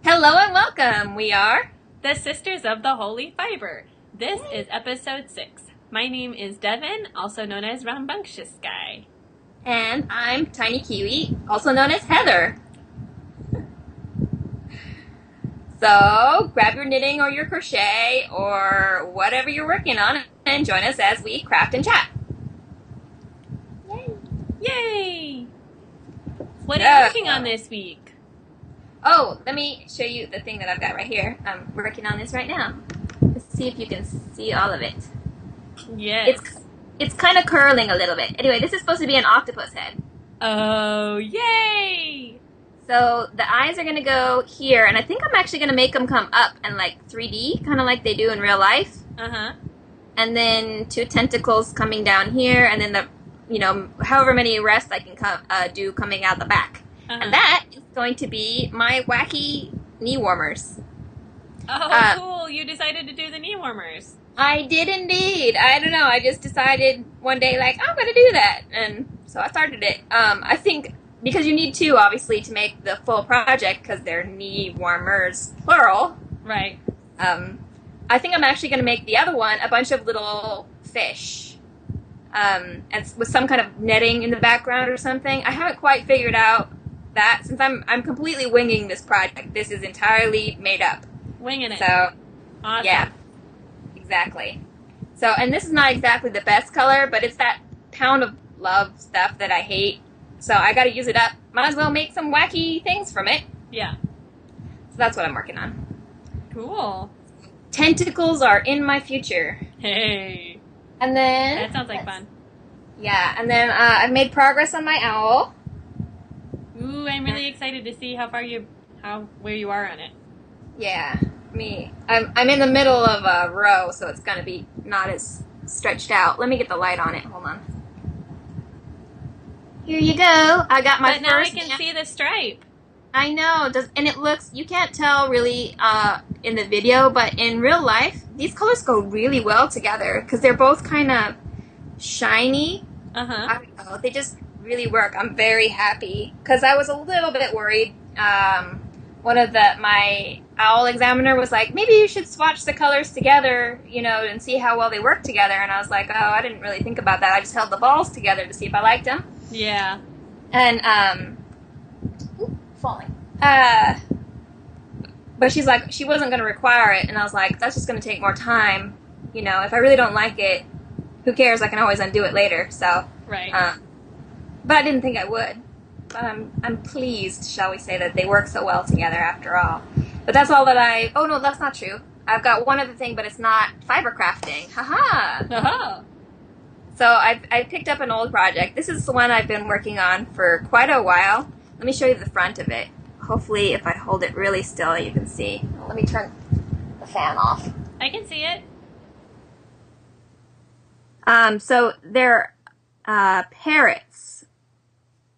Hello and welcome. We are The Sisters of the Holy Fiber. This is episode 6. My name is Devin, also known as Rambunctious Guy. and I'm Tiny Kiwi, also known as Heather. So grab your knitting or your crochet or whatever you're working on and join us as we craft and chat. Yay! Yay! What are you working on this week? Oh, let me show you the thing that I've got right here. I'm working on this right now. Let's see if you can see all of it. Yes. It's kind of curling a little bit. Anyway, this is supposed to be an octopus head. Oh, yay! So the eyes are going to go here, and I think I'm actually going to make them come up and like 3D, kind of like they do in real life. Uh-huh. And then 2 tentacles coming down here, and then however many rests I can do coming out the back. Uh-huh. And that is going to be my wacky knee warmers. Oh, cool. You decided to do the knee warmers. I did indeed. I don't know. I just decided one day, like, I'm going to do that. And so I started it. I think because you need 2, obviously, to make the full project, because they're knee warmers, plural. Right. I think I'm actually going to make the other one a bunch of little fish. And with some kind of netting in the background or something. I haven't quite figured out that, since I'm completely winging this project. This is entirely made up. Winging it. So, awesome. Yeah, exactly. So, and this is not exactly the best color, but it's that pound of love stuff that I hate. So I got to use it up. Might as well make some wacky things from it. Yeah. So that's what I'm working on. Cool. Tentacles are in my future. Hey. And then... That sounds like fun. Yeah, and then I've made progress on my owl. Ooh, I'm really excited to see where you are on it. Yeah, I'm in the middle of a row, so it's gonna be not as stretched out. Let me get the light on it. Hold on. Here you go. I got my But first. now I can see the stripe. I know. And it looks. You can't tell really in the video, but in real life, these colors go really well together because they're both kind of shiny. Uh-huh. I don't know. They just really work. I'm very happy because I was a little bit worried. My owl examiner was like, maybe you should swatch the colors together, and see how well they work together. And I was like, oh, I didn't really think about that. I just held the balls together to see if I liked them. Yeah. And, falling. But she's like, she wasn't going to require it. And I was like, that's just going to take more time. If I really don't like it, who cares? I can always undo it later. So, right. But I didn't think I would. But I'm pleased, shall we say, that they work so well together after all. But that's all that oh no, that's not true. I've got one other thing, but it's not fiber crafting. Haha! Uh-huh. So I picked up an old project. This is the one I've been working on for quite a while. Let me show you the front of it. Hopefully, if I hold it really still, you can see. Let me turn the fan off. I can see it. So they're parrots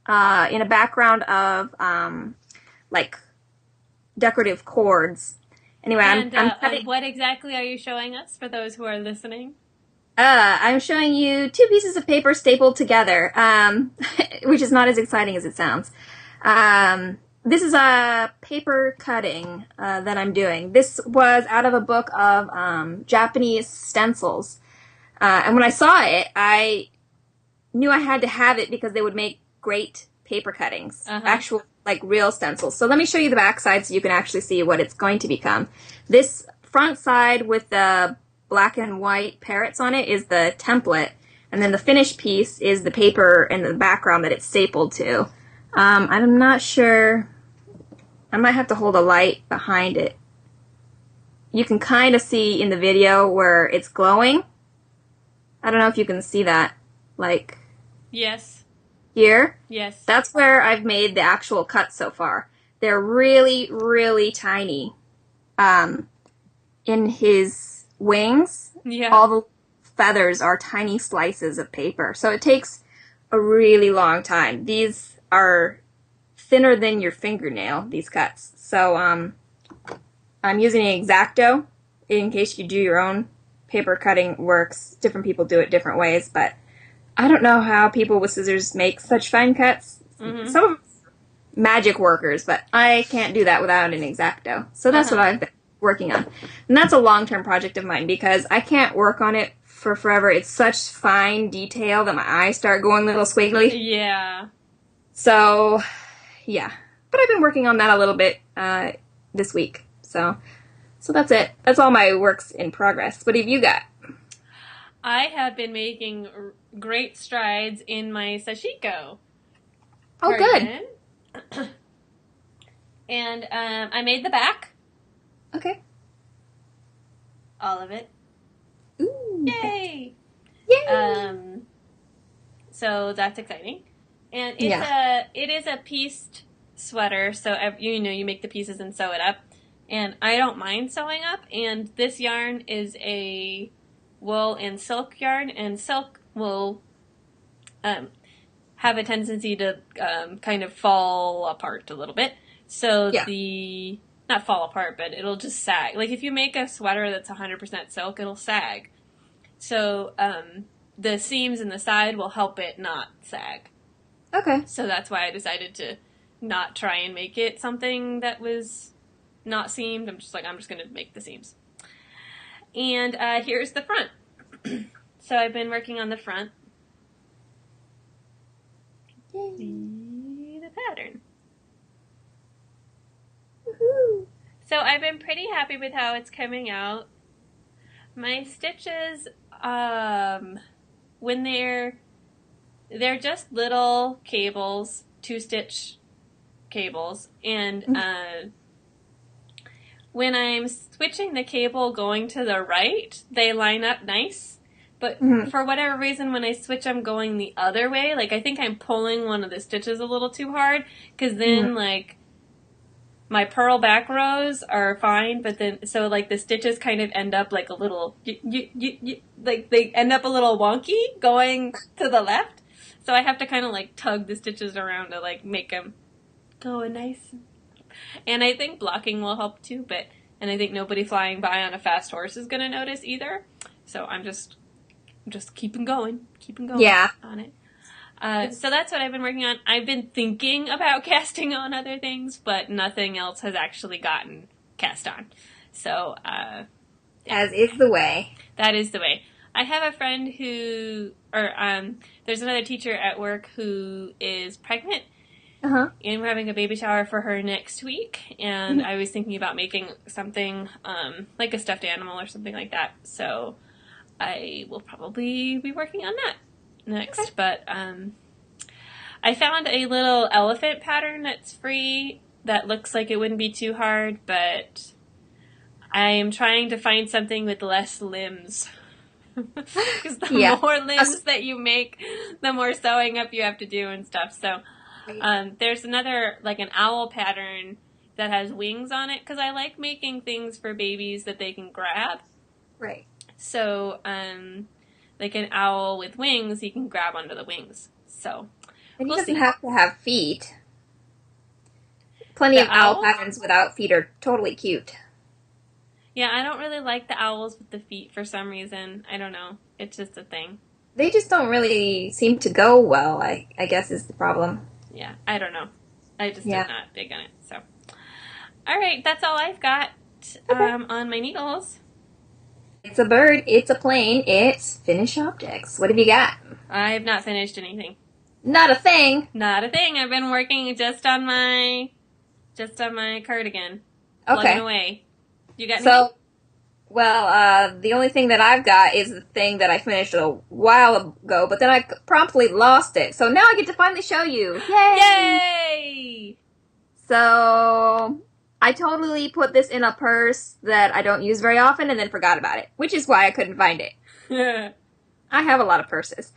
in a background of like decorative cords. Anyway, And I'm cutting. what exactly are you showing us for those who are listening? I'm showing you 2 pieces of paper stapled together, which is not as exciting as it sounds. This is a paper cutting that I'm doing. This was out of a book of Japanese stencils. And when I saw it, I knew I had to have it because they would make great paper cuttings, actual, like, real stencils. So let me show you the back side so you can actually see what it's going to become. This front side with the black and white parrots on it is the template, and then the finished piece is the paper in the background that it's stapled to. I'm not sure. I might have to hold a light behind it. You can kind of see in the video where it's glowing. I don't know if you can see that. Like, Yes. here? Yes. That's where I've made the actual cuts so far. They're really, really tiny. In his wings, Yeah. all the feathers are tiny slices of paper. So it takes a really long time. These are thinner than your fingernail, these cuts. So I'm using an X-Acto in case you do your own paper cutting works. Different people do it different ways, but I don't know how people with scissors make such fine cuts. Mm-hmm. Some of them magic workers, but I can't do that without an X-Acto. So that's what I've been working on. And that's a long-term project of mine because I can't work on it for forever. It's such fine detail that my eyes start going a little squiggly. Yeah. So, yeah. But I've been working on that a little bit this week. So that's it. That's all my works in progress. What have you got? I have been making great strides in my sashiko. Oh, good. And I made the back. Okay. All of it. Ooh. Yay! Yay! So that's exciting. And it is a pieced sweater, so you make the pieces and sew it up. And I don't mind sewing up, and this yarn is a wool and silk yarn, and silk will have a tendency to kind of fall apart a little bit. So not fall apart, but it'll just sag. Like if you make a sweater that's 100% silk, it'll sag. So the seams in the side will help it not sag. Okay. So that's why I decided to not try and make it something that was not seamed. I'm just going to make the seams. And here's the front. So I've been working on the front. The pattern. Woohoo! So I've been pretty happy with how it's coming out. My stitches, when they're just little cables, 2-stitch cables, and when I'm switching the cable going to the right, they line up nice. But for whatever reason, when I switch them going the other way, like I think I'm pulling one of the stitches a little too hard, because then like my purl back rows are fine, but then so like the stitches kind of end up like a little like they end up a little wonky going to the left. So I have to kind of like tug the stitches around to like make them go nice. And I think blocking will help too, and I think nobody flying by on a fast horse is going to notice either. So I'm just keeping going on it. So that's what I've been working on. I've been thinking about casting on other things, but nothing else has actually gotten cast on. So, as is the way. That is the way. I have a friend there's another teacher at work who is pregnant. And we're having a baby shower for her next week. And I was thinking about making something, like a stuffed animal or something like that. So I will probably be working on that next. Okay. But I found a little elephant pattern that's free that looks like it wouldn't be too hard, but I am trying to find something with less limbs. Because the more limbs that you make, the more sewing up you have to do and stuff. So there's another, like an owl pattern that has wings on it, because I like making things for babies that they can grab. Right. So, like an owl with wings, you can grab onto the wings. So, and he doesn't have to have feet. Plenty of owl patterns without feet are totally cute. Yeah, I don't really like the owls with the feet for some reason. I don't know. It's just a thing. They just don't really seem to go well, I guess is the problem. Yeah, I don't know. I just am not big on it. So, all right, that's all I've got on my needles. It's a bird, it's a plane, it's finish objects. What have you got? I've not finished anything. Not a thing. Not a thing. I've been working just on my cardigan. Plugging away. You got anything? Well, the only thing that I've got is the thing that I finished a while ago, but then I promptly lost it. So now I get to finally show you. Yay! Yay! So I totally put this in a purse that I don't use very often and then forgot about it, which is why I couldn't find it. I have a lot of purses.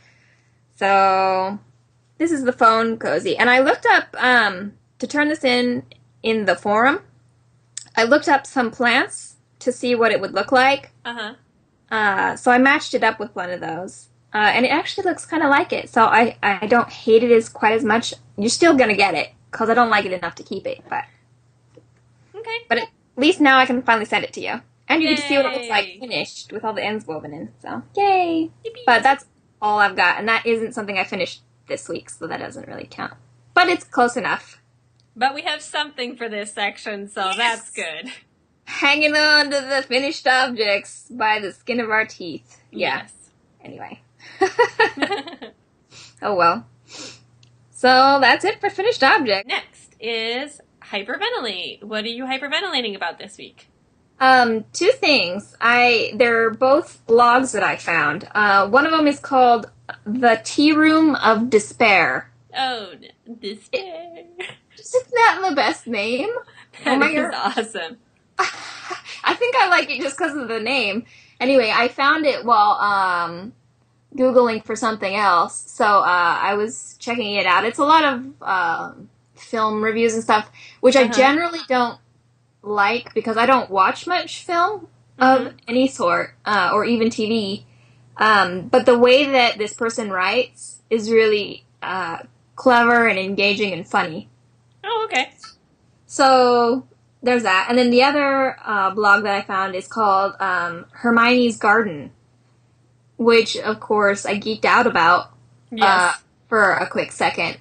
So this is the phone cozy. And I looked up, to turn this in the forum, I looked up some plants to see what it would look like. So I matched it up with one of those. And it actually looks kind of like it. So I don't hate it quite as much. You're still going to get it, because I don't like it enough to keep it. Okay. But at least now I can finally send it to you. And you get to see what it looks like finished with all the ends woven in. So, yay! Yippee. But that's all I've got. And that isn't something I finished this week, so that doesn't really count. But it's close enough. But we have something for this section, so that's good. Hanging on to the finished objects by the skin of our teeth. Yeah. Yes. Anyway. Oh well. So that's it for finished objects. Next is hyperventilate. What are you hyperventilating about this week? Two things. They're both blogs that I found. One of them is called The Tea Room of Despair. Oh, despair. Isn't that the best name? That is awesome. I think I like it just because of the name. Anyway, I found it while Googling for something else, so I was checking it out. It's a lot of film reviews and stuff, which I generally don't like because I don't watch much film of any sort, or even TV. But the way that this person writes is really clever and engaging and funny. Oh, okay. So there's that. And then the other blog that I found is called Hermione's Garden, which, of course, I geeked out about for a quick second.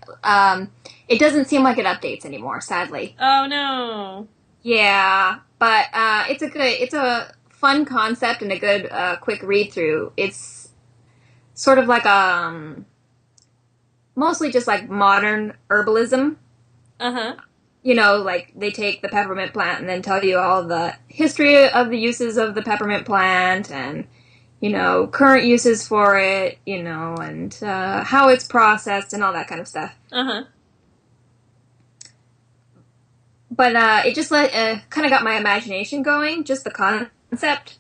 It doesn't seem like it updates anymore, sadly. Oh, no. Yeah, but it's a fun concept and a good quick read-through. It's sort of like mostly just like modern herbalism. Uh-huh. You know, like they take the peppermint plant and then tell you all the history of the uses of the peppermint plant and, you know, current uses for it, you know, and how it's processed and all that kind of stuff. Uh-huh. But it just kind of got my imagination going, just the concept.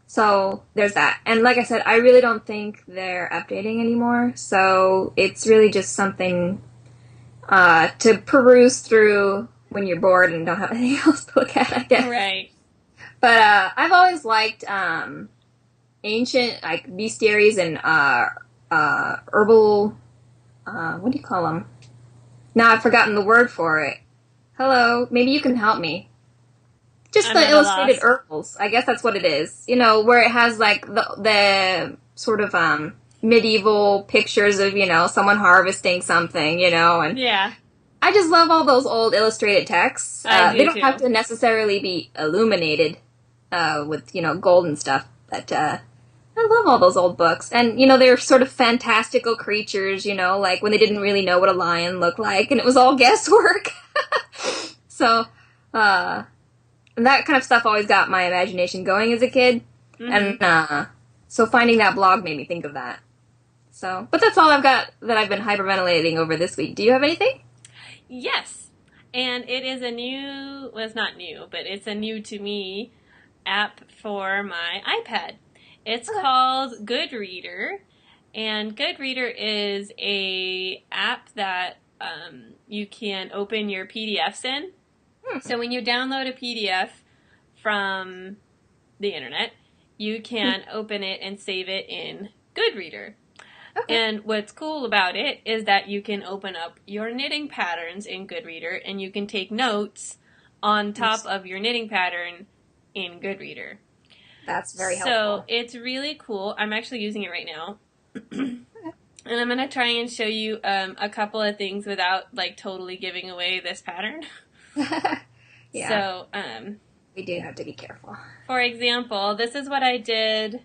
So there's that. And like I said, I really don't think they're updating anymore. So it's really just something to peruse through when you're bored and don't have anything else to look at, I guess. Right. But I've always liked ancient, like, bestiaries and herbal, what do you call them? Now I've forgotten the word for it. Hello, maybe you can help me. Just the illustrated herbals. I guess that's what it is. You know, where it has, like, the sort of medieval pictures of, you know, someone harvesting something, you know, and yeah. I just love all those old illustrated texts. They don't too. have to necessarily be illuminated with, you know, gold and stuff, but I love all those old books. And, you know, they're sort of fantastical creatures, you know, like when they didn't really know what a lion looked like, and it was all guesswork. So, and that kind of stuff always got my imagination going as a kid. Mm-hmm. And so finding that blog made me think of that. So, but that's all I've got that I've been hyperventilating over this week. Do you have anything? Yes. And it is a new, well, it's not new, but it's a new to me app for my iPad. It's called Goodreader. And Goodreader is a app that you can open your PDFs in. So when you download a PDF from the internet, you can open it and save it in Goodreader. Okay. And what's cool about it is that you can open up your knitting patterns in Goodreader and you can take notes on top of your knitting pattern in Goodreader. That's very helpful. So it's really cool. I'm actually using it right now. And I'm going to try and show you a couple of things without, like, totally giving away this pattern. Yeah. So, we do have to be careful. For example, this is what I did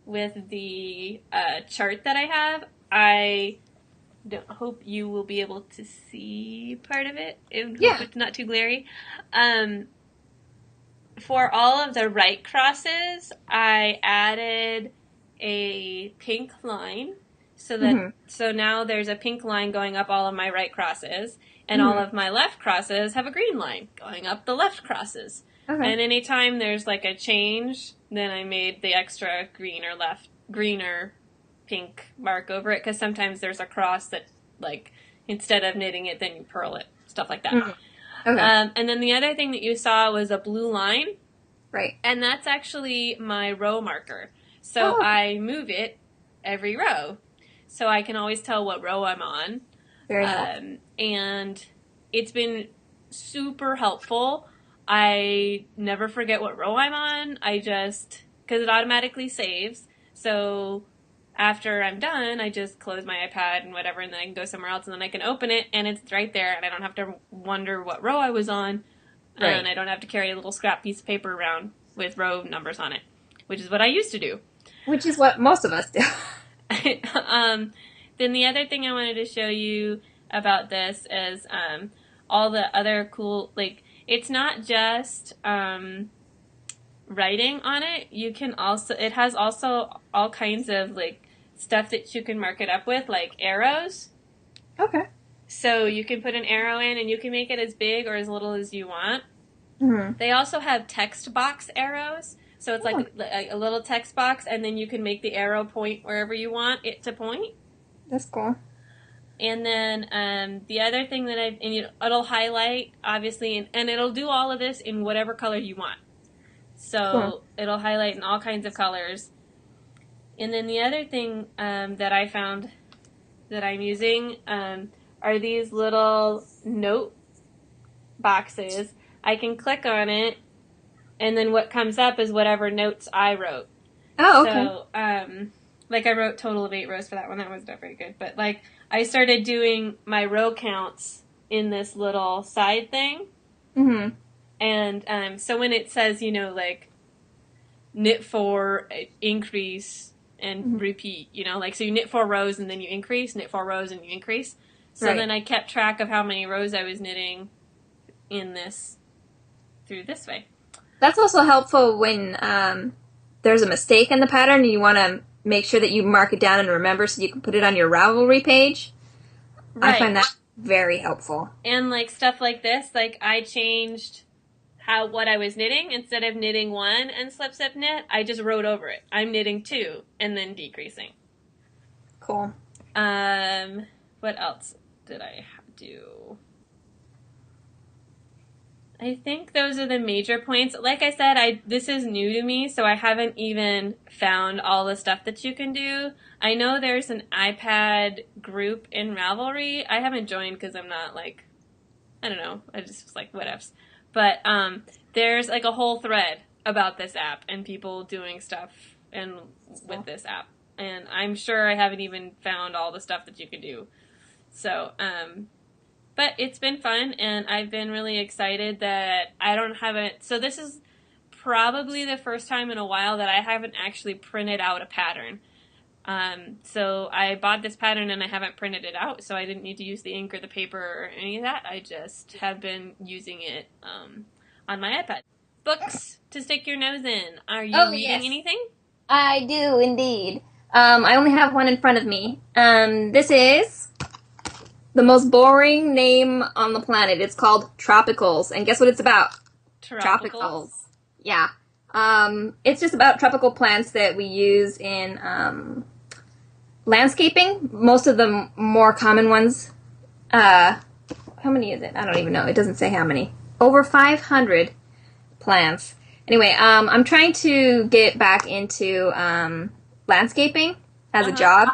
with the chart that I have. I hope you will be able to see part of it. I hope it's not too glary. For all of the right crosses, I added a pink line. So that so now there's a pink line going up all of my right crosses, and all of my left crosses have a green line going up the left crosses. Okay. And anytime there's like a change, then I made the extra greener pink mark over it, because sometimes there's a cross that, like, instead of knitting it, then you purl it, stuff like that. Okay. And then the other thing that you saw was a blue line. Right. And that's actually my row marker. So I move it every row. So I can always tell what row I'm on. Very helpful. And it's been super helpful. I never forget what row I'm on. Because it automatically saves. So after I'm done, I just close my iPad and whatever, and then I can go somewhere else, and then I can open it, and it's right there, and I don't have to wonder what row I was on, Right. and I don't have to carry a little scrap piece of paper around with row numbers on it, which is what I used to do. Which is what most of us do. Then the other thing I wanted to show you about this is all the other cool, like, it's not just writing on it. You can also, it has also all kinds of, like, stuff that you can mark it up with, like arrows. Okay. So you can put an arrow in and you can make it as big or as little as you want. Mm-hmm. They also have text box arrows. So it's like a little text box, and then you can make the arrow point wherever you want it to point. That's cool. And then the other thing that it'll highlight, obviously, and it'll do all of this in whatever color you want. So it'll highlight in all kinds of colors. And then the other thing that I found that I'm using are these little note boxes. I can click on it, and then what comes up is whatever notes I wrote. Oh, okay. So, like, I wrote total of 8 rows for that one. That was not very good. But, like, I started doing my row counts in this little side thing. Mm-hmm. And so when it says, you know, like, knit 4, increase, and repeat, you know, like, so you knit 4 rows and then you increase, knit 4 rows and you increase. So then I kept track of how many rows I was knitting in this, through this way. That's also helpful when there's a mistake in the pattern and you want to make sure that you mark it down and remember so you can put it on your Ravelry page. Right. I find that very helpful. And, like, stuff like this, like, I changed what I was knitting. Instead of knitting 1 and slip, slip, knit, I just wrote over it. I'm knitting 2 and then decreasing. Cool. What else did I do? I think those are the major points. Like I said, this is new to me, so I haven't even found all the stuff that you can do. I know there's an iPad group in Ravelry. I haven't joined because I'm not, like, I don't know. I just was like, whatevs. But there's, like, a whole thread about this app and people doing stuff with this app. And I'm sure I haven't even found all the stuff that you can do. So, but it's been fun, and I've been really excited that I don't have it. So this is probably the first time in a while that I haven't actually printed out a pattern. So I bought this pattern and I haven't printed it out, so I didn't need to use the ink or the paper or any of that. I just have been using it on my iPad. Books to stick your nose in. Are you reading anything? I do, indeed. I only have one in front of me. This is the most boring name on the planet. It's called Tropicals. And guess what it's about? Tropicals. Yeah. It's just about tropical plants that we use in landscaping. Most of the more common ones. How many is it? I don't even know. It doesn't say how many. Over 500 plants. Anyway, I'm trying to get back into landscaping as a job.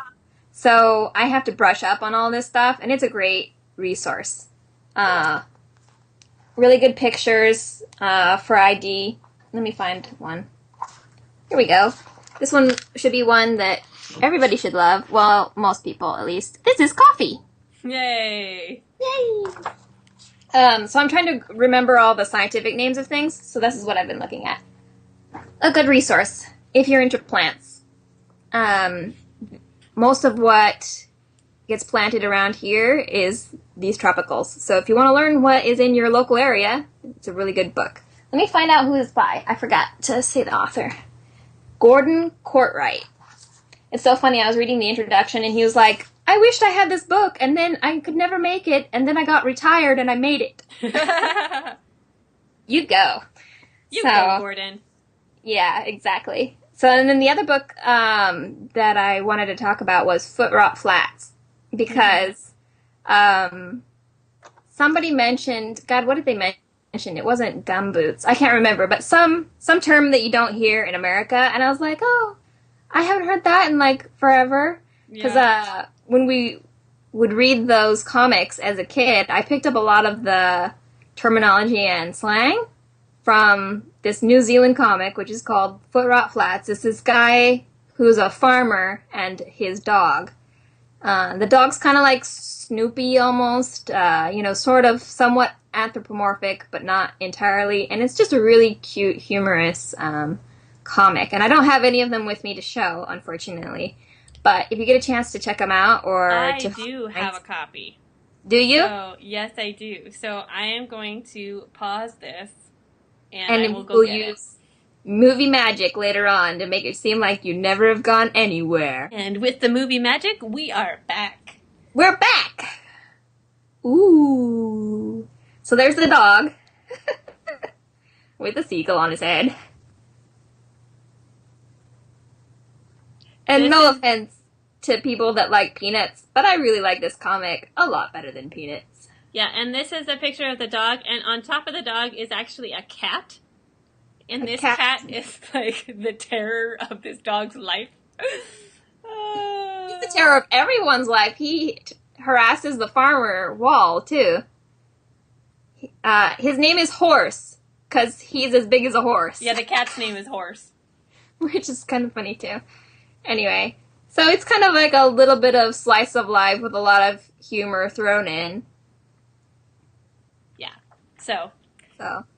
So I have to brush up on all this stuff, and it's a great resource. Really good pictures for ID. Let me find one. Here we go. This one should be one that everybody should love. Well, most people, at least. This is coffee. Yay! Yay! So I'm trying to remember all the scientific names of things, so this is what I've been looking at. A good resource if you're into plants. Most of what gets planted around here is these tropicals. So if you want to learn what is in your local area, it's a really good book. Let me find out who it's by. I forgot to say the author. Gordon Courtwright. It's so funny. I was reading the introduction, and he was like, I wished I had this book, and then I could never make it, and then I got retired, and I made it. You go. You go, Gordon. Yeah, exactly. So, and then the other book that I wanted to talk about was Foot Rot Flats, because somebody mentioned, God, what did they mention? It wasn't gumboots. I can't remember, but some term that you don't hear in America, and I was like, oh, I haven't heard that in, like, forever. Because when we would read those comics as a kid, I picked up a lot of the terminology and slang from this New Zealand comic, which is called Foot Rot Flats. It's this guy who's a farmer, and his dog. The dog's kind of like Snoopy almost, sort of somewhat anthropomorphic, but not entirely. And it's just a really cute, humorous comic. And I don't have any of them with me to show, unfortunately. But if you get a chance to check them out, I do have a copy. Do you? So, yes, I do. So I am going to pause this, and I will go we'll get use movie magic later on to make it seem like you never have gone anywhere. And with the movie magic, we are back. We're back! Ooh. So there's the dog with a seagull on his head. And no offense to people that like Peanuts, but I really like this comic a lot better than Peanuts. Yeah, and this is a picture of the dog, and on top of the dog is actually a cat. And this cat is like the terror of this dog's life. He's the terror of everyone's life. He harasses the farmer Wall, too. His name is Horse, because he's as big as a horse. Yeah, the cat's name is Horse. Which is kind of funny, too. Anyway, so it's kind of like a little bit of slice of life with a lot of humor thrown in. Yeah. So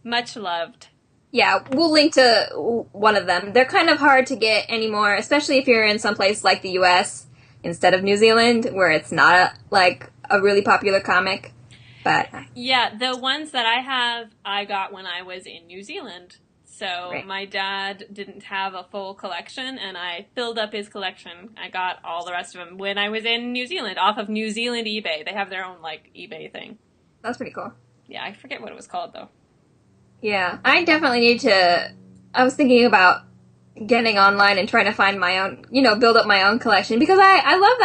much loved. Yeah, we'll link to one of them. They're kind of hard to get anymore, especially if you're in some place like the U.S. instead of New Zealand, where it's not like a really popular comic. But yeah, the ones that I have, I got when I was in New Zealand. So right. My dad didn't have a full collection, and I filled up his collection. I got all the rest of them when I was in New Zealand, off of New Zealand eBay. They have their own, like, eBay thing. That's pretty cool. Yeah, I forget what it was called, though. Yeah, I definitely need to... I was thinking about getting online and trying to find my own, build up my own collection, because I love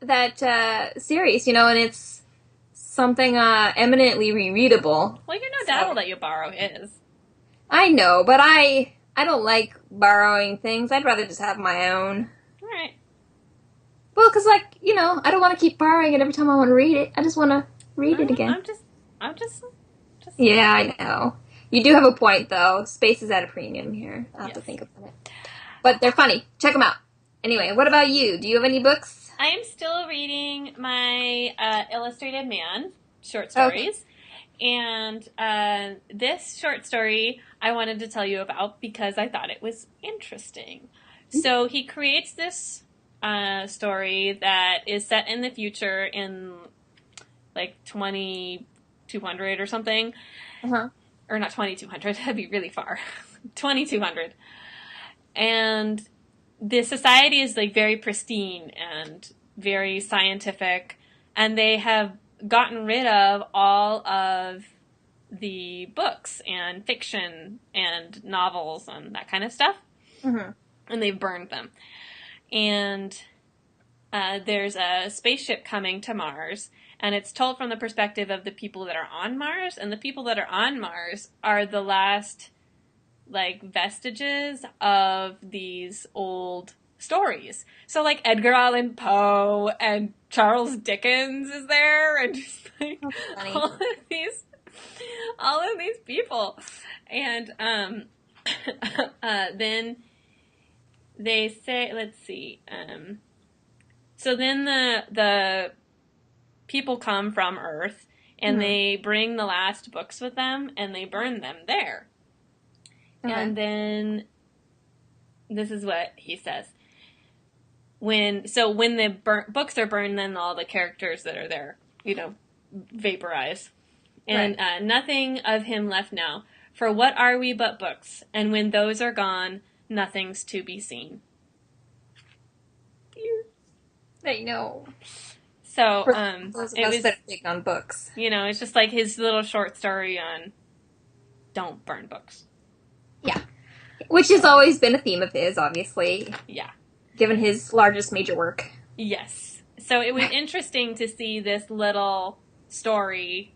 that series, and it's something eminently rereadable. Well, you're no doubt that you borrow his. I know, but I don't like borrowing things. I'd rather just have my own. All right. Well, because, I don't want to keep borrowing it every time I want to read it. I just want to read it again. I'm just... Yeah, I know. You do have a point, though. Space is at a premium here. I'll have to think about it. But they're funny. Check them out. Anyway, what about you? Do you have any books? I am still reading my Illustrated Man short stories. Okay. And this short story I wanted to tell you about because I thought it was interesting. So he creates this story that is set in the future in like 2200 or something. Uh-huh. Or not 2200, that'd be really far. 2200. And the society is like very pristine and very scientific, and they have gotten rid of all of the books and fiction and novels and that kind of stuff. Mm-hmm. And they've burned them. And there's a spaceship coming to Mars, and it's told from the perspective of the people that are on Mars, and the people that are on Mars are the last, like, vestiges of these old stories. So, like, Edgar Allan Poe and Charles Dickens is there, and just, like, all of these people. And, then they say, let's see, so then the people come from Earth, and they bring the last books with them, and they burn them there. Okay. And then, this is what he says. When the books are burned, then all the characters that are there, vaporize. And nothing of him left now. For what are we but books? And when those are gone, nothing's to be seen. I know. So, those of us that are big on books. It's just like his little short story on don't burn books. Yeah. Which has always been a theme of his, obviously. Yeah. Given his largest major work. Yes. So it was interesting to see this little story,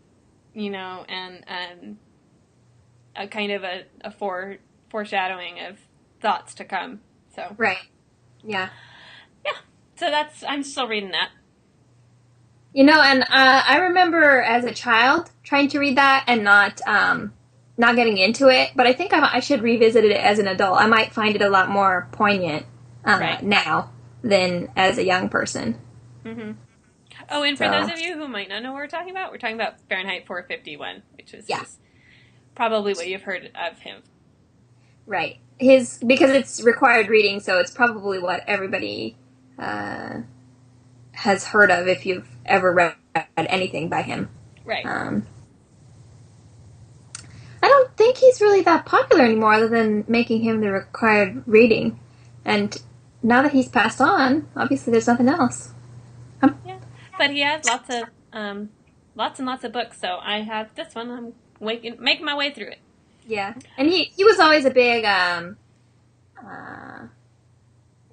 and a kind of a foreshadowing of thoughts to come. So. Right. Yeah. Yeah. So I'm still reading that. And I remember as a child trying to read that and not getting into it, but I think I should revisit it as an adult. I might find it a lot more poignant. Right. now than as a young person. Mm-hmm. Oh, and for So, those of you who might not know what we're talking about Fahrenheit 451, which is yeah, probably what you've heard of him. right. Because it's required reading, so it's probably what everybody has heard of if you've ever read anything by him. Right. I don't think he's really that popular anymore, other than making him the required reading. And now that he's passed on, obviously there's nothing else. Yeah, but he has lots and lots of books. So I have this one. I'm making my way through it. Yeah, and he was always a big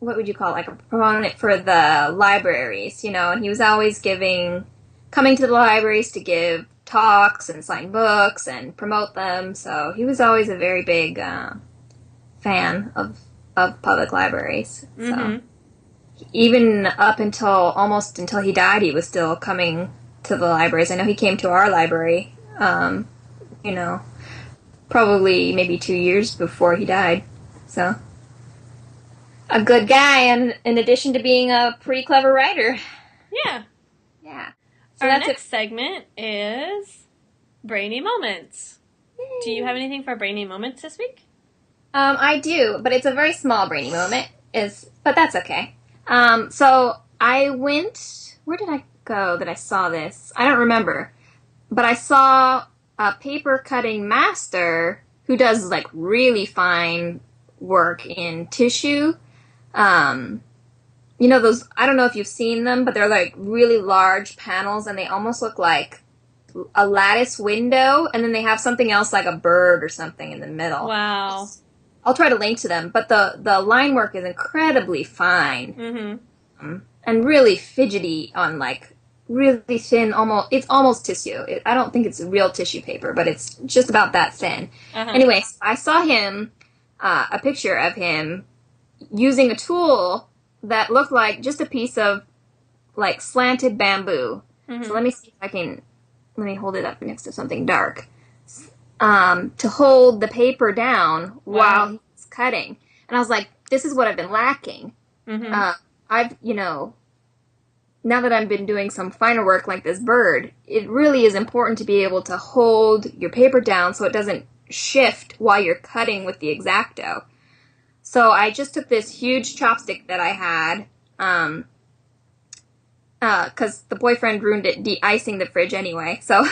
what would you call it, like a proponent for the libraries, and he was always coming to the libraries to give talks and sign books and promote them. So he was always a very big fan of public libraries. Mm-hmm. So even up almost until he died, he was still coming to the libraries. I know he came to our library, probably maybe 2 years before he died. So a good guy, and in addition to being a pretty clever writer. Yeah. Yeah. So Our next segment is Brainy Moments. Yay. Do you have anything for Brainy Moments this week? I do, but it's a very small brainy moment. But that's okay. So I went. Where did I go that I saw this? I don't remember, but I saw a paper cutting master who does like really fine work in tissue. Those, I don't know if you've seen them, but they're like really large panels and they almost look like a lattice window, and then they have something else like a bird or something in the middle. Wow. I'll try to link to them, but the line work is incredibly fine. Mm-hmm. And really fidgety on like really thin, it's almost tissue. I don't think it's real tissue paper, but it's just about that thin. Uh-huh. Anyway, I saw him, a picture of him using a tool that looked like just a piece of like slanted bamboo. Mm-hmm. So let me hold it up next to something dark. To hold the paper down while he's cutting. And I was like, this is what I've been lacking. Mm-hmm. Now that I've been doing some finer work like this bird, it really is important to be able to hold your paper down so it doesn't shift while you're cutting with the X-Acto. So I just took this huge chopstick that I had, because the boyfriend ruined it de-icing the fridge anyway, so...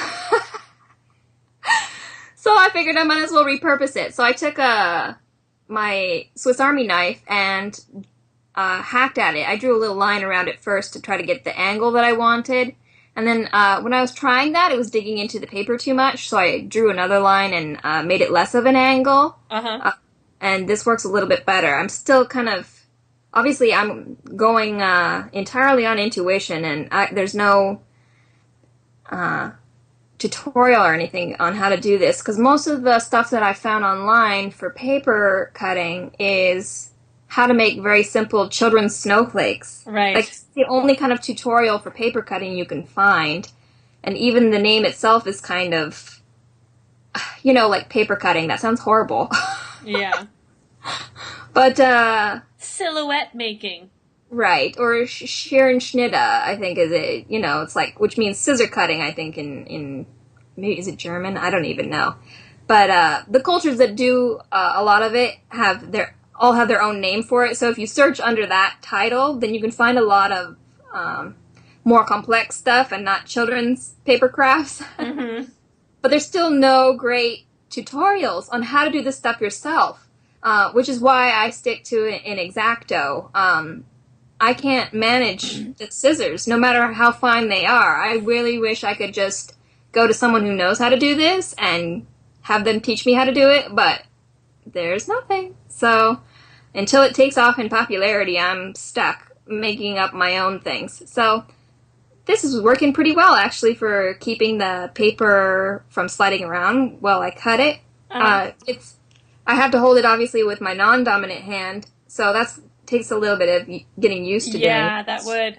So I figured I might as well repurpose it. So I took my Swiss Army knife and hacked at it. I drew a little line around it first to try to get the angle that I wanted. And then when I was trying that, it was digging into the paper too much. So I drew another line and made it less of an angle. Uh-huh. And this works a little bit better. I'm still obviously I'm going entirely on intuition, and there's no... tutorial or anything on how to do this, because most of the stuff that I found online for paper cutting is how to make very simple children's snowflakes. Right. Like, it's the only kind of tutorial for paper cutting you can find, and even the name itself is kind of, like paper cutting. That sounds horrible. Yeah. But, silhouette making. Right, or Scherenschnitte, I think is it, it's like, which means scissor cutting, I think, in maybe, is it German? I don't even know. But, the cultures that do a lot of it all have their own name for it, so if you search under that title, then you can find a lot of, more complex stuff and not children's paper crafts. Mm-hmm. But there's still no great tutorials on how to do this stuff yourself, which is why I stick to an X-Acto. I can't manage the scissors, no matter how fine they are. I really wish I could just go to someone who knows how to do this and have them teach me how to do it, but there's nothing. So until it takes off in popularity, I'm stuck making up my own things. So this is working pretty well, actually, for keeping the paper from sliding around while I cut it. I have to hold it, obviously, with my non-dominant hand, so that's takes a little bit of getting used to doing. Yeah, that would.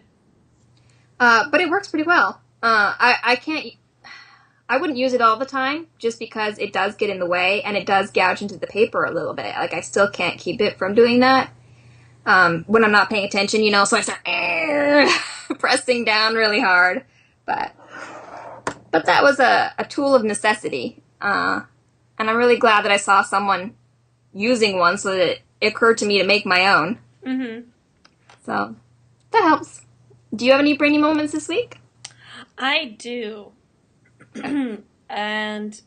But it works pretty well. I wouldn't use it all the time, just because it does get in the way, and it does gouge into the paper a little bit. Like, I still can't keep it from doing that. when I'm not paying attention, so I start pressing down really hard. But that was a tool of necessity. And I'm really glad that I saw someone using one so that it occurred to me to make my own. Mm-hmm. So that helps. Do you have any brainy moments this week? I do. And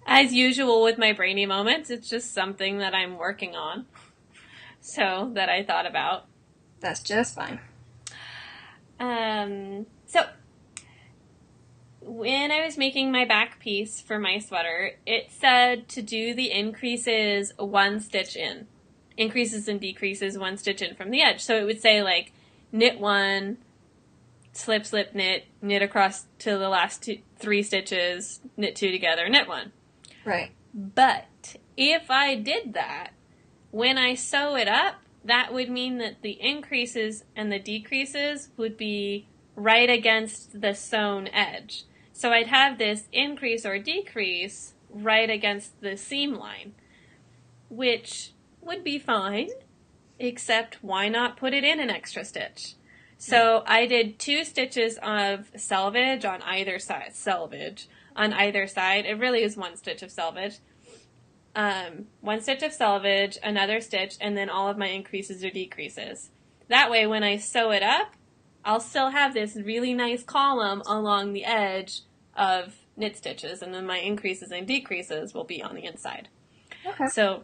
as usual with my brainy moments, it's just something that I'm working on. So that I thought about. That's just fine. So when I was making my back piece for my sweater, it said to do the increases one stitch in. Increases and decreases one stitch in from the edge. So it would say like knit one, slip, slip, knit, knit across to the last three stitches, knit two together, knit one. Right. But if I did that, when I sew it up, that would mean that the increases and the decreases would be right against the sewn edge. So I'd have this increase or decrease right against the seam line, which would be fine, except why not put it in an extra stitch? So I did 2 stitches of selvage on either side. It really is 1 stitch of selvage. 1 stitch of selvage, another stitch, and then all of my increases or decreases. That way, when I sew it up, I'll still have this really nice column along the edge of knit stitches, and then my increases and decreases will be on the inside. Okay. So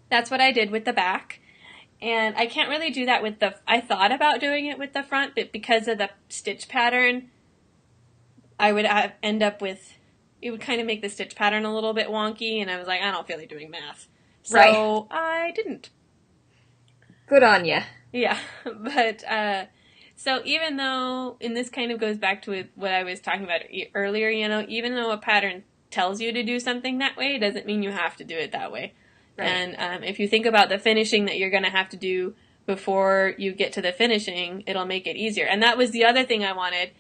that's what I did with the back. And I can't really do that with I thought about doing it with the front, but because of the stitch pattern, I would end up with, it would kind of make the stitch pattern a little bit wonky, and I was like, I don't feel like doing math. So right. I didn't. Good on ya. Yeah, but so even though, and this kind of goes back to what I was talking about earlier, even though a pattern tells you to do something that way, it doesn't mean you have to do it that way. Right. And if you think about the finishing that you're going to have to do before you get to the finishing, it'll make it easier. And that was the other thing I wanted,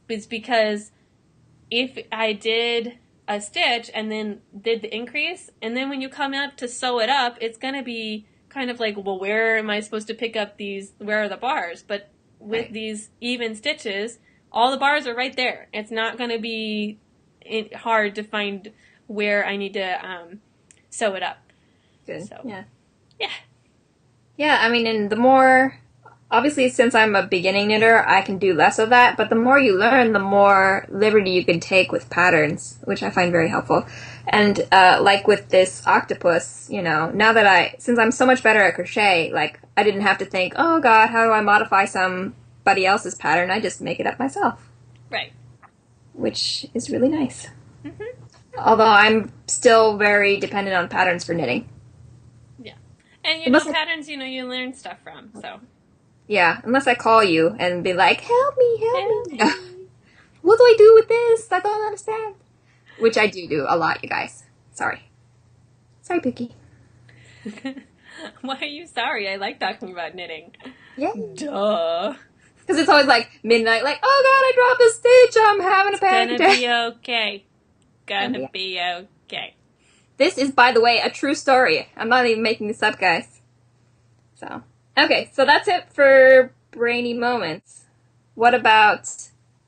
is because if I did a stitch and then did the increase, and then when you come up to sew it up, it's going to be kind of like, well, where am I supposed to pick up where are the bars? But with these even stitches, all the bars are right there. It's not going to be hard to find where I need to sew it up. Good. So, yeah. Yeah. Yeah, I mean, and the more, obviously since I'm a beginning knitter, I can do less of that, but the more you learn, the more liberty you can take with patterns, which I find very helpful. And like with this octopus, now that since I'm so much better at crochet, like, I didn't have to think, oh god, how do I modify somebody else's pattern? I just make it up myself. Right. Which is really nice. Mm-hmm. Although I'm still very dependent on patterns for knitting. And patterns, you learn stuff from, so. Yeah, unless I call you and be like, help me. What do I do with this? I don't understand. Which I do a lot, you guys. Sorry, Pookie. Why are you sorry? I like talking about knitting. Yeah. Duh. Because it's always like midnight, like, oh god, I dropped a stitch, I'm having a panic attack. Gonna be okay. This is, by the way, a true story. I'm not even making this up, guys. So, okay, so that's it for brainy moments. What about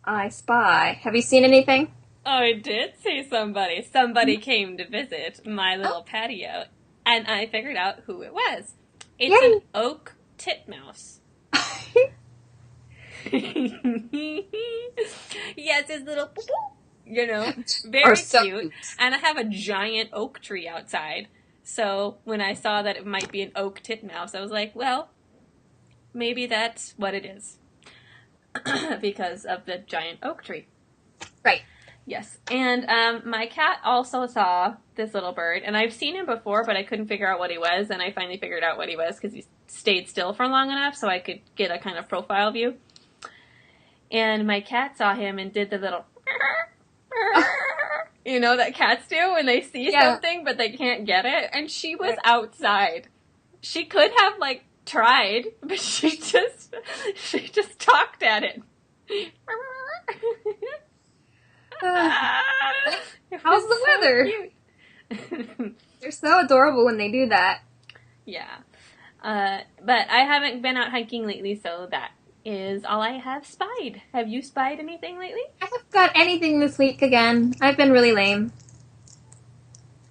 I Spy? Have you seen anything? I did see somebody. Somebody came to visit my little patio, and I figured out who it was. It's an oak titmouse. Yes, his little very so cute. And I have a giant oak tree outside. So when I saw that it might be an oak titmouse, I was like, well, maybe that's what it is. Because of the giant oak tree. Right. Yes. And my cat also saw this little bird. And I've seen him before, but I couldn't figure out what he was. And I finally figured out what he was because he stayed still for long enough so I could get a kind of profile view. And my cat saw him and did the little... that cats do when they see something but they can't get it, and she was outside. She could have tried, but she just talked at it. How's the weather? They're so adorable when they do that. Yeah. But I haven't been out hiking lately, so that is all I have spied. Have you spied anything lately? I haven't got anything this week again. I've been really lame.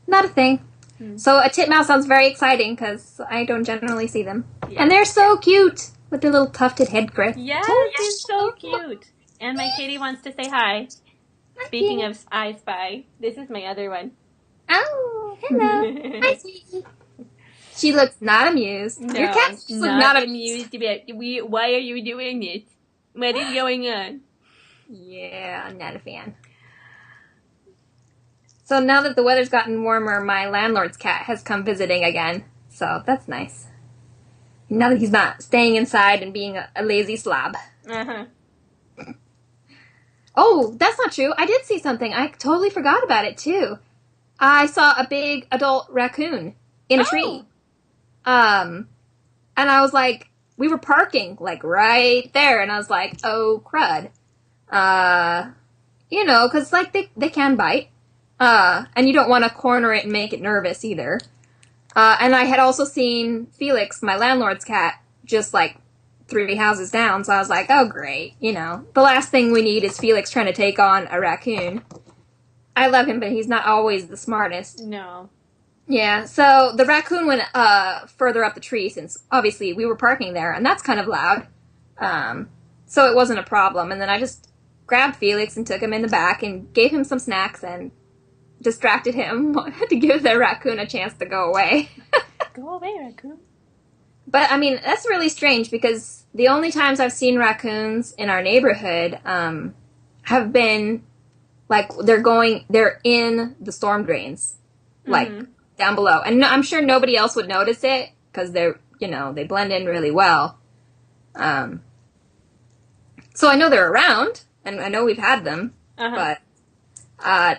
Not a thing. So a titmouse sounds very exciting because I don't generally see them. Yeah. And they're so cute with their little tufted head crest. Yes, it's so cute. And my kitty wants to say hi. Speaking of I Spy, this is my other one. Oh, hello. Hi, sweetie. She looks not amused. No, your cat's not amused about why are you doing this? What is going on? Yeah, I'm not a fan. So now that the weather's gotten warmer, my landlord's cat has come visiting again. So that's nice. Now that he's not staying inside and being a lazy slob. Uh-huh. Oh, that's not true. I did see something. I totally forgot about it, too. I saw a big adult raccoon in a tree. And I was like, we were parking, like, right there. And I was like, oh, crud. You know, because, like, they can bite. And you don't want to corner it and make it nervous either. And I had also seen Felix, my landlord's cat, just, like, 3 houses down. So I was like, oh, great. You know, the last thing we need is Felix trying to take on a raccoon. I love him, but he's not always the smartest. No. Yeah, so the raccoon went further up the tree since, obviously, we were parking there, and that's kind of loud. So it wasn't a problem. And then I just grabbed Felix and took him in the back and gave him some snacks and distracted him to give the raccoon a chance to go away. Go away, raccoon. But, I mean, that's really strange because the only times I've seen raccoons in our neighborhood have been, like, they're in the storm drains, like, down below. And I'm sure nobody else would notice it because they're, you know, they blend in really well. So I know they're around, and I know we've had them, but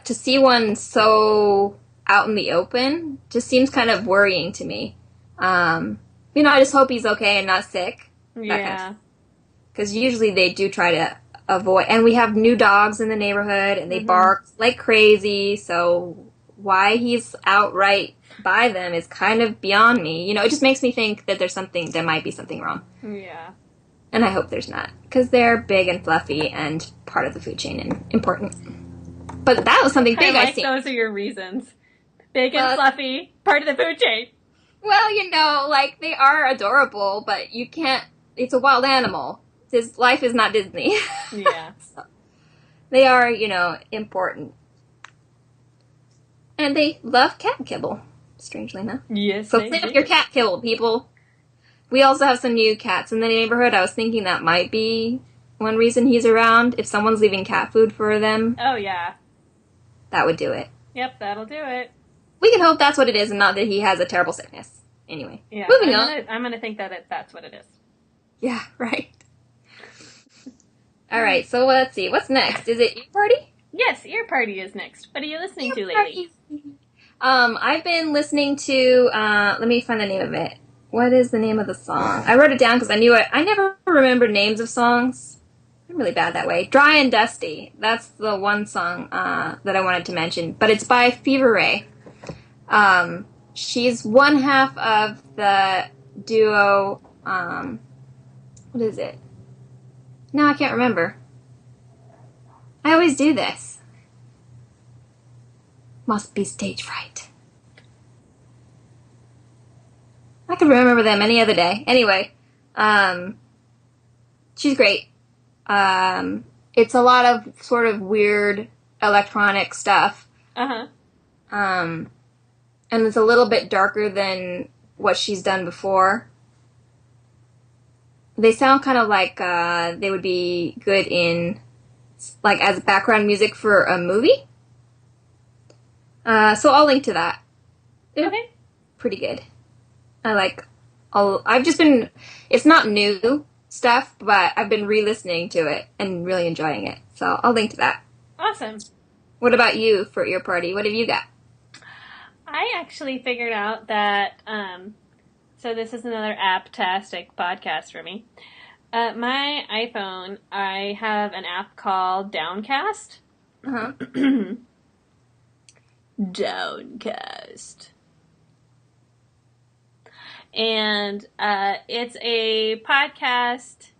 to see one so out in the open just seems kind of worrying to me. You know, I just hope he's okay and not sick. Yeah. Because usually they do try to avoid, and we have new dogs in the neighborhood, and they bark like crazy, so why he's out right by them is kind of beyond me. You know, it just makes me think that there might be something wrong. Yeah. And I hope there's not, because they're big and fluffy and part of the food chain and important. But that was something big I seen. Those are your reasons. Big and fluffy, part of the food chain. Well, you know, like, they are adorable, but you can't, it's a wild animal. His life is not Disney. Yeah. So, they are, you know, important. And they love cat kibble, strangely enough. Yes, so clean up your cat kibble, people. We also have some new cats in the neighborhood. I was thinking that might be one reason he's around. If someone's leaving cat food for them. Oh, yeah. That would do it. Yep, that'll do it. We can hope that's what it is and not that he has a terrible sickness. Anyway, yeah, moving on. I'm going to think that that's what it is. Yeah, right. All right, so let's see. What's next? Is it Ear Party? Yes, Ear Party is next. What are you listening to lately? I've been listening to, let me find the name of it. What is the name of the song? I wrote it down because I knew it. I never remember names of songs. I'm really bad that way. Dry and Dusty. That's the one song that I wanted to mention. But it's by Fever Ray. She's one half of the duo, what is it? No, I can't remember. I always do this. Must be stage fright. I could remember them any other day. Anyway, she's great. It's a lot of sort of weird electronic stuff. And it's a little bit darker than what she's done before. They sound kind of like they would be good in, like, as background music for a movie. So I'll link to that. Okay. Pretty good. I've just been, it's not new stuff, but I've been re-listening to it and really enjoying it. So I'll link to that. Awesome. What about you for Ear Party? What have you got? I actually figured out that, so this is another app-tastic podcast for me. My iPhone, I have an app called Downcast. Downcast. And it's a podcast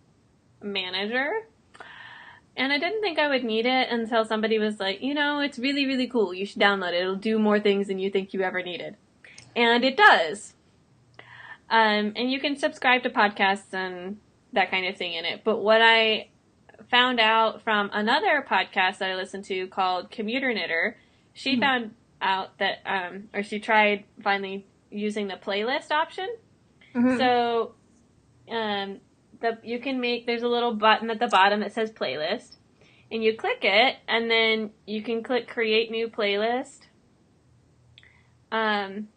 manager. And I didn't think I would need it until somebody was like, it's really, really cool. You should download it. It'll do more things than you think you ever needed. And it does. And you can subscribe to podcasts and that kind of thing in it. But what I found out from another podcast that I listened to called Commuter Knitter, she found out that, or she tried finally using the playlist option. Mm-hmm. So, you can there's a little button at the bottom that says playlist, and you click it, and then you can click create new playlist. And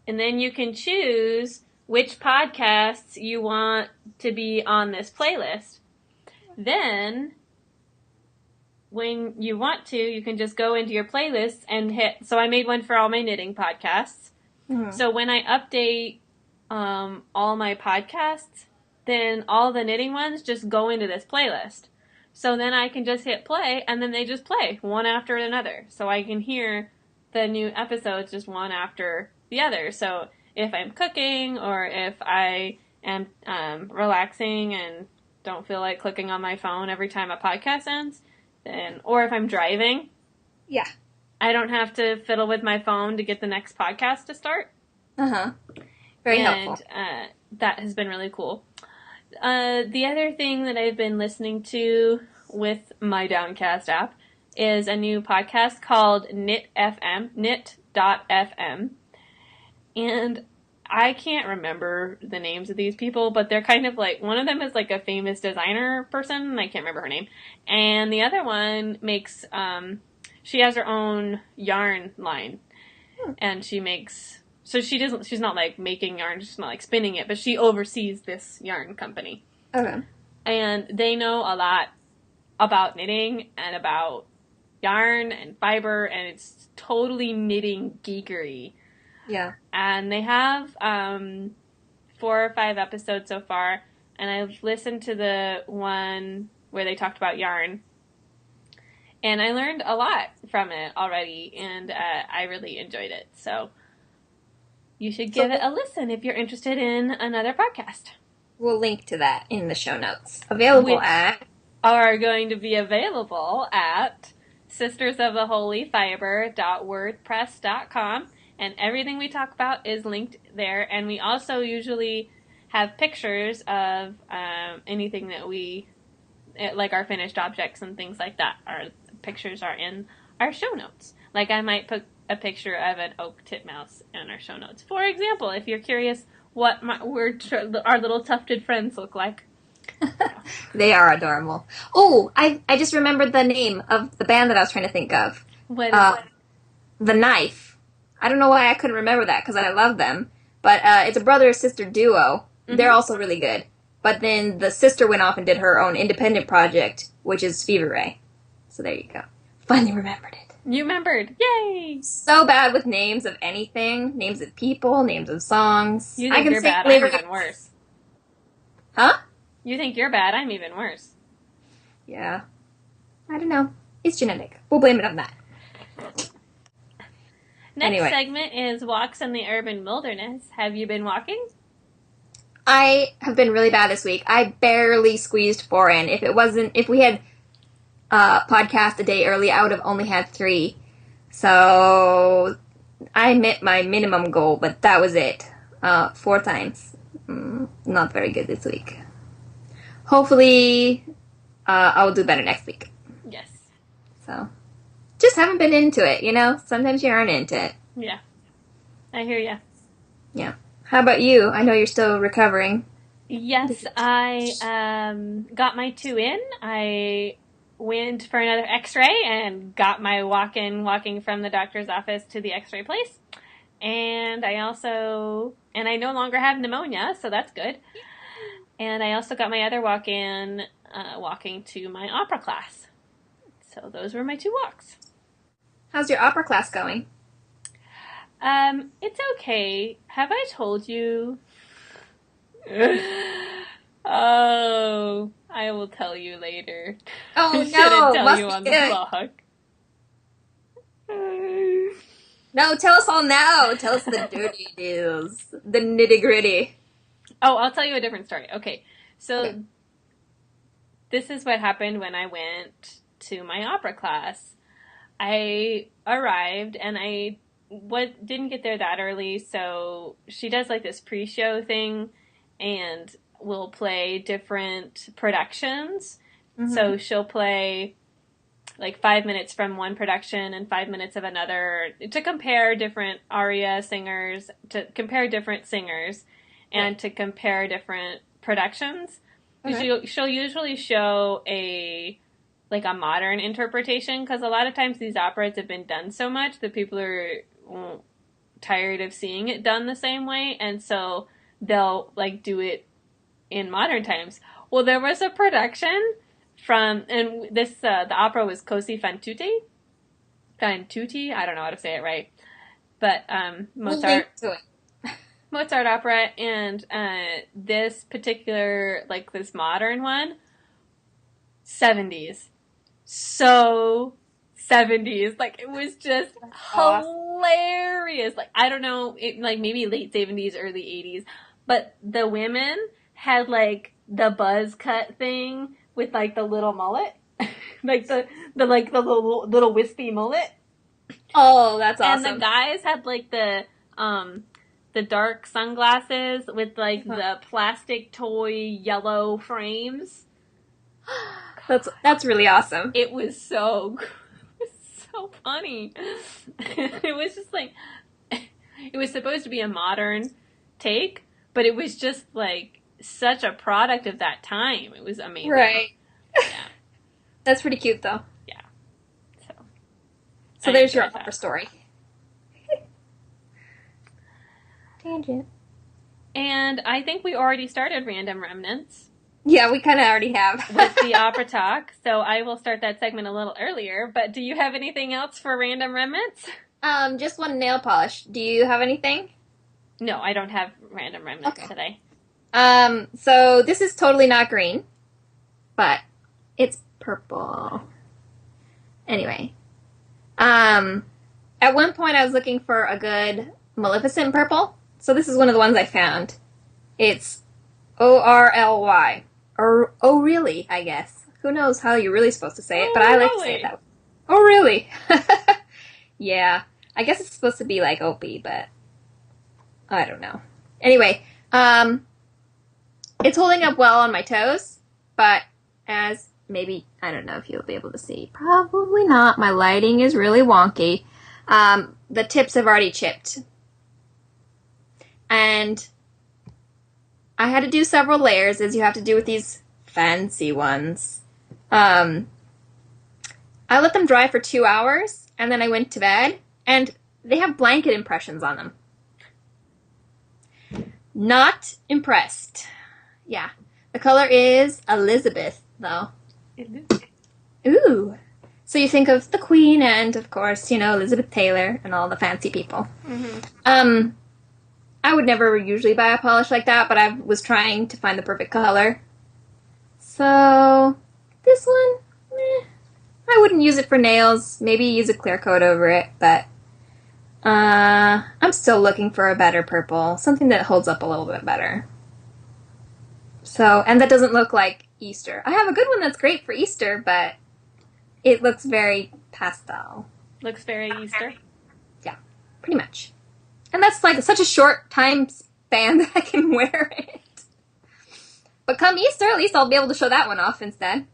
then you can choose which podcasts you want to be on this playlist. Then, when you want to, you can just go into your playlist and so I made one for all my knitting podcasts. Mm-hmm. So when I update all my podcasts, then all the knitting ones just go into this playlist. So then I can just hit play, and then they just play one after another. So I can hear the new episodes just one after the other. So if I'm cooking, or if I am relaxing and don't feel like clicking on my phone every time a podcast ends, or if I'm driving, I don't have to fiddle with my phone to get the next podcast to start. Very helpful. That has been really cool. The other thing that I've been listening to with my Downcast app is a new podcast called knit.fm. And I can't remember the names of these people, but they're kind of like, one of them is like a famous designer person, I can't remember her name, and the other one makes, she has her own yarn line, and she makes, so she's not like making yarn, she's not like spinning it, but she oversees this yarn company. Okay. And they know a lot about knitting and about yarn and fiber, and it's totally knitting geekery. Yeah. And they have 4 or 5 episodes so far, and I've listened to the one where they talked about yarn, and I learned a lot from it already, and I really enjoyed it. So you should give it a listen if you're interested in another podcast. We'll link to that in the show notes. Are going to be available at sistersoftheholyfiber.wordpress.com. And everything we talk about is linked there. And we also usually have pictures of anything that like our finished objects and things like that. Our pictures are in our show notes. Like I might put a picture of an oak titmouse in our show notes. For example, if you're curious what our little tufted friends look like. They are adorable. Oh, I just remembered the name of the band that I was trying to think of. What is it? The Knife. I don't know why I couldn't remember that, because I love them. But it's a brother-sister duo. Mm-hmm. They're also really good. But then the sister went off and did her own independent project, which is Fever Ray. So there you go. Finally remembered it. You remembered. Yay! So bad with names of anything. Names of people, names of songs. You think you're bad, I'm even worse. Huh? You think you're bad, I'm even worse. Yeah. I don't know. It's genetic. We'll blame it on that. Next segment is walks in the urban wilderness. Have you been walking? I have been really bad this week. I barely squeezed 4 in. If we had podcast a day early, I would have only had 3. So I met my minimum goal, but that was it. 4 times. Not very good this week. Hopefully, I'll do better next week. Yes. So, just haven't been into it, Sometimes you aren't into it. Yeah. I hear ya. Yeah. How about you? I know you're still recovering. Yes, I got my 2 in. I went for another x-ray and got my walking from the doctor's office to the x-ray place. And I no longer have pneumonia, so that's good. And I also got my other walking to my opera class. So those were my 2 walks. How's your opera class going? It's okay. Have I told you? Oh, I will tell you later. Oh, I shouldn't tell you on the blog. No, tell us all now. Tell us the dirty news, the nitty gritty. Oh, I'll tell you a different story. Okay, so Okay. this is what happened when I went to my opera class. I arrived and I didn't get there that early, so she does like this pre-show thing and will play different productions. Mm-hmm. So she'll play like 5 minutes from one production and 5 minutes of another to compare different aria singers, to compare different singers, and to compare different productions. Okay. She'll usually show a modern interpretation, because a lot of times these operas have been done so much that people are tired of seeing it done the same way, and so they'll like do it in modern times. Well, there was a production from, and this the opera was Così fan tutte. I don't know how to say it right, but We'll link Mozart to it. Mozart opera, and this particular, like this modern one, 70s. So 70s. Like, it was just hilarious. Like, I don't know, like maybe late 70s, early 80s. But the women had like the buzz cut thing with like the little mullet. Like the little wispy mullet. Oh, that's awesome. And the guys had like the dark sunglasses with like the plastic toy yellow frames. That's really awesome. It was so funny. It was just like, it was supposed to be a modern take, but it was just like such a product of that time. It was amazing. Right. Yeah. That's pretty cute, though. Yeah. So there's your opera story. Tangent. And I think we already started Random Remnants. Yeah, we kind of already have. With the opera talk, so I will start that segment a little earlier. But do you have anything else for Random Remnants? Just one nail polish. Do you have anything? No, I don't have Random Remnants today. So this is totally not green, but it's purple. Anyway, at one point I was looking for a good Maleficent purple, so this is one of the ones I found. It's ORLY. Or, oh, really, I guess. Who knows how you're really supposed to say it, but I like to say it that way. Oh, really? Yeah. I guess it's supposed to be like Opie, but I don't know. Anyway, it's holding up well on my toes, but as maybe, I don't know if you'll be able to see. Probably not. My lighting is really wonky. The tips have already chipped. And I had to do several layers, as you have to do with these fancy ones. I let them dry for 2 hours, and then I went to bed, and they have blanket impressions on them. Not impressed. Yeah. The color is Elizabeth, though. Ooh. So you think of the Queen and, of course, Elizabeth Taylor and all the fancy people. Mm-hmm. I would never usually buy a polish like that, but I was trying to find the perfect color. So, this one, I wouldn't use it for nails. Maybe use a clear coat over it, but I'm still looking for a better purple. Something that holds up a little bit better. So, and that doesn't look like Easter. I have a good one that's great for Easter, but it looks very pastel. Looks very Easter? Yeah, pretty much. And that's like such a short time span that I can wear it. But come Easter, at least I'll be able to show that one off instead.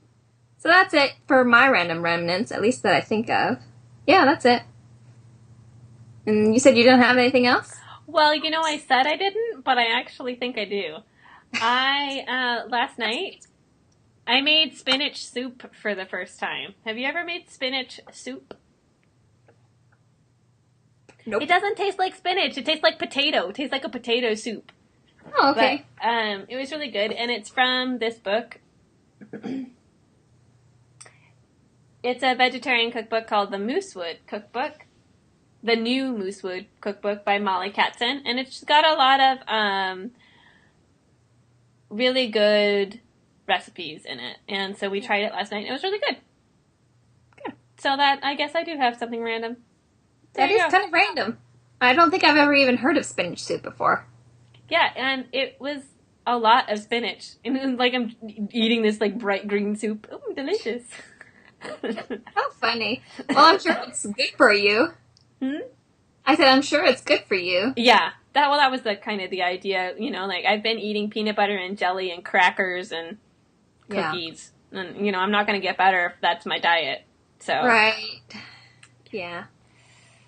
So that's it for my Random Remnants, at least that I think of. Yeah, that's it. And you said you don't have anything else? Well, I said I didn't, but I actually think I do. Last night, I made spinach soup for the first time. Have you ever made spinach soup? Nope. It doesn't taste like spinach. It tastes like potato. It tastes like a potato soup. Oh, okay. But, it was really good, and it's from this book. It's a vegetarian cookbook called the Moosewood Cookbook. The New Moosewood Cookbook by Molly Katzen, and it's got a lot of really good recipes in it. And so we tried it last night, and it was really good. Good. So that, I guess I do have something random. That is kind of random. I don't think I've ever even heard of spinach soup before. Yeah, and it was a lot of spinach. And then, like, I'm eating this, like, bright green soup. Oh, delicious. How funny. Well, I'm sure it's good for you. I said, I'm sure it's good for you. Yeah. That was the kind of the idea, you know, like, I've been eating peanut butter and jelly and crackers and cookies. Yeah. And, you know, I'm not going to get better if that's my diet. So. Right. Yeah.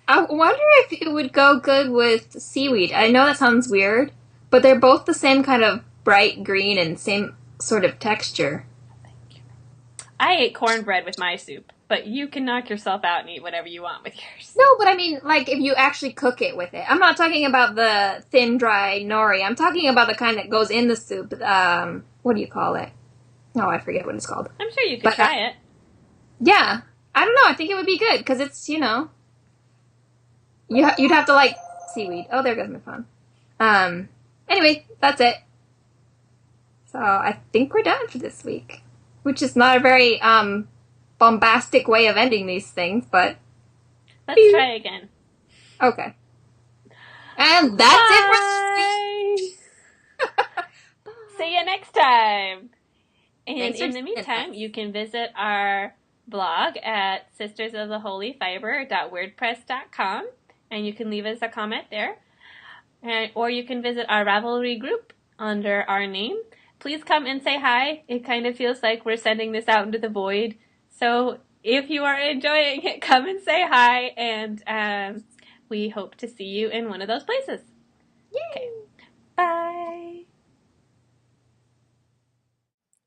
I wonder if it would go good with seaweed. I know that sounds weird, but they're both the same kind of bright green and same sort of texture. I ate cornbread with my soup, but you can knock yourself out and eat whatever you want with yours. No, but I mean, like, if you actually cook it with it. I'm not talking about the thin, dry nori. I'm talking about the kind that goes in the soup. What do you call it? Oh, I forget what it's called. I'm sure you could try it. Yeah. I don't know. I think it would be good, because it's, you know... You'd have to like seaweed. Oh, there goes my phone. Anyway, that's it. So I think we're done for this week, which is not a very bombastic way of ending these things, but let's try again. Okay. And that's it. See you next time. And in the meantime, you can visit our blog at sistersoftheholyfiber.wordpress.com. And you can leave us a comment there. Or you can visit our Ravelry group under our name. Please come and say hi. It kind of feels like we're sending this out into the void. So if you are enjoying it, come and say hi. And we hope to see you in one of those places. Yay! Okay. Bye.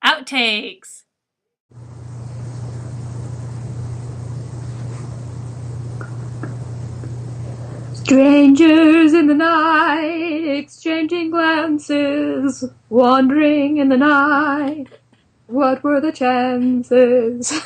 Outtakes. Strangers in the night, exchanging glances, wandering in the night. What were the chances?